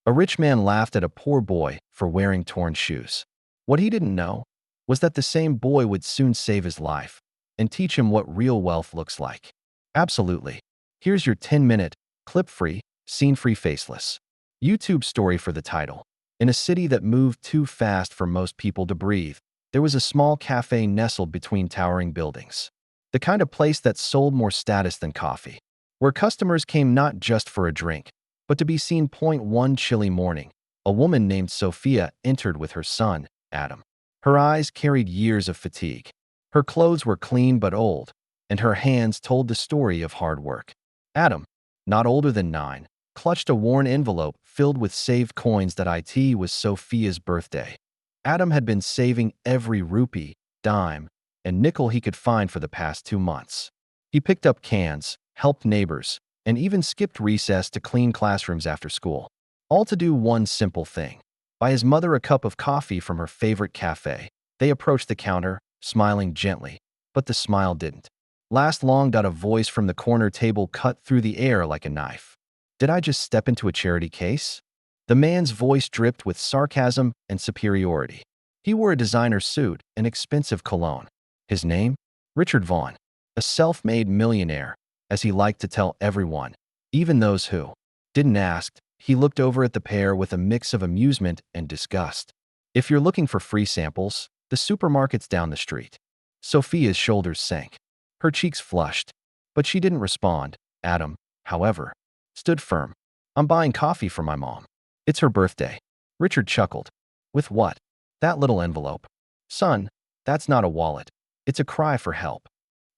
A rich man laughed at a poor boy for wearing torn shoes. What he didn't know was that the same boy would soon save his life and teach him what real wealth looks like. Absolutely. Here's your 10-minute, clip-free, scene-free Faceless YouTube story for the title. In a city that moved too fast for most people to breathe, there was a small cafe nestled between towering buildings. The kind of place that sold more status than coffee, where customers came not just for a drink, but to be seen. One chilly morning, a woman named Sophia entered with her son, Adam. Her eyes carried years of fatigue. Her clothes were clean but old, and her hands told the story of hard work. Adam, not older than 9, clutched a worn envelope filled with saved coins. That it was Sophia's birthday. Adam had been saving every rupee, dime, and nickel he could find for the past 2 months. He picked up cans, helped neighbors, and even skipped recess to clean classrooms after school. All to do one simple thing: buy his mother a cup of coffee from her favorite cafe. They approached the counter, smiling gently, but the smile didn't last long. A voice from the corner table cut through the air like a knife. Did I just step into a charity case? The man's voice dripped with sarcasm and superiority. He wore a designer suit and expensive cologne. His name? Richard Vaughn, a self-made millionaire, as he liked to tell everyone, even those who didn't ask. He looked over at the pair with a mix of amusement and disgust. If you're looking for free samples, the supermarket's down the street. Sophia's shoulders sank. Her cheeks flushed, but she didn't respond. Adam, however, stood firm. I'm buying coffee for my mom. It's her birthday. Richard chuckled. With what? That little envelope. Son, that's not a wallet. It's a cry for help.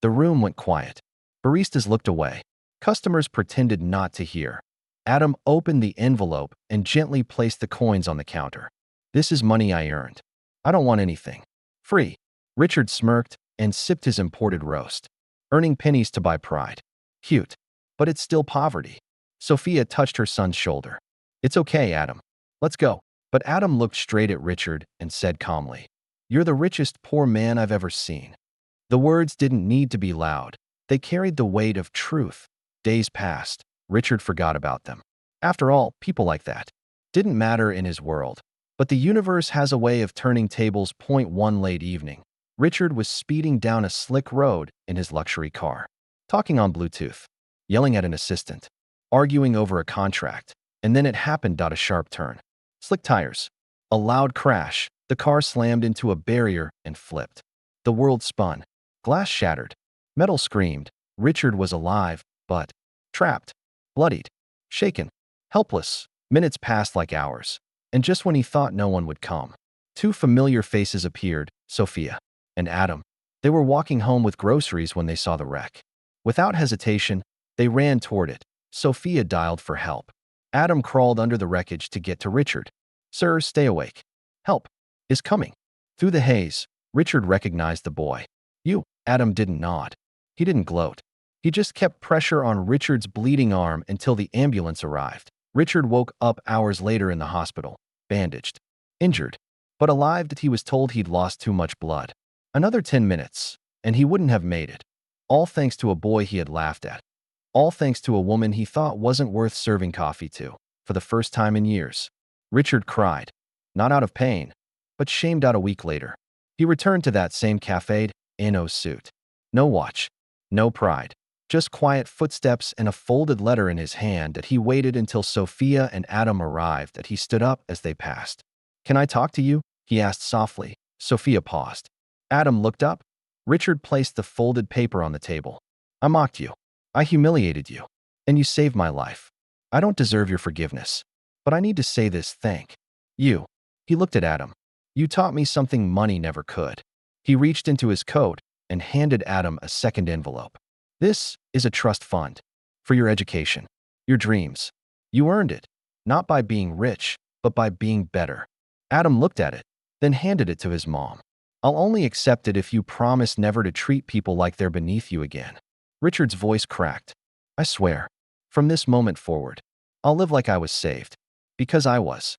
The room went quiet. Baristas looked away. Customers pretended not to hear. Adam opened the envelope and gently placed the coins on the counter. This is money I earned. I don't want anything free. Richard smirked and sipped his imported roast. Earning pennies to buy pride. Cute. But it's still poverty. Sophia touched her son's shoulder. It's okay, Adam. Let's go. But Adam looked straight at Richard and said calmly, You're the richest poor man I've ever seen. The words didn't need to be loud. They carried the weight of truth. Days passed. Richard forgot about them. After all, people like that didn't matter in his world. But the universe has a way of turning tables. One late evening, Richard was speeding down a slick road in his luxury car, talking on Bluetooth, yelling at an assistant, arguing over a contract, and then it happened. A sharp turn. Slick tires. A loud crash. The car slammed into a barrier and flipped. The world spun. Glass shattered. Metal screamed. Richard was alive, but trapped, bloodied, shaken, helpless. Minutes passed like hours, and just when he thought no one would come, 2 familiar faces appeared, Sophia and Adam. They were walking home with groceries when they saw the wreck. Without hesitation, they ran toward it. Sophia dialed for help. Adam crawled under the wreckage to get to Richard. Sir, stay awake. Help is coming. Through the haze, Richard recognized the boy. You. Adam didn't nod. He didn't gloat. He just kept pressure on Richard's bleeding arm until the ambulance arrived. Richard woke up hours later in the hospital, bandaged, injured, but alive. That he was told he'd lost too much blood. Another 10 minutes, and he wouldn't have made it. All thanks to a boy he had laughed at. All thanks to a woman he thought wasn't worth serving coffee to. For the first time in years, Richard cried, not out of pain, but shamed. A week later, he returned to that same cafe, in suit. No watch, no pride, just quiet footsteps and a folded letter in his hand. That he waited until Sophia and Adam arrived. That he stood up as they passed. Can I talk to you? He asked softly. Sophia paused. Adam looked up. Richard placed the folded paper on the table. I mocked you. I humiliated you. And you saved my life. I don't deserve your forgiveness. But I need to say this: thank you. He looked at Adam. You taught me something money never could. He reached into his coat and handed Adam a second envelope. This is a trust fund for your education, your dreams. You earned it, not by being rich, but by being better. Adam looked at it, then handed it to his mom. I'll only accept it if you promise never to treat people like they're beneath you again. Richard's voice cracked. I swear, from this moment forward, I'll live like I was saved. Because I was.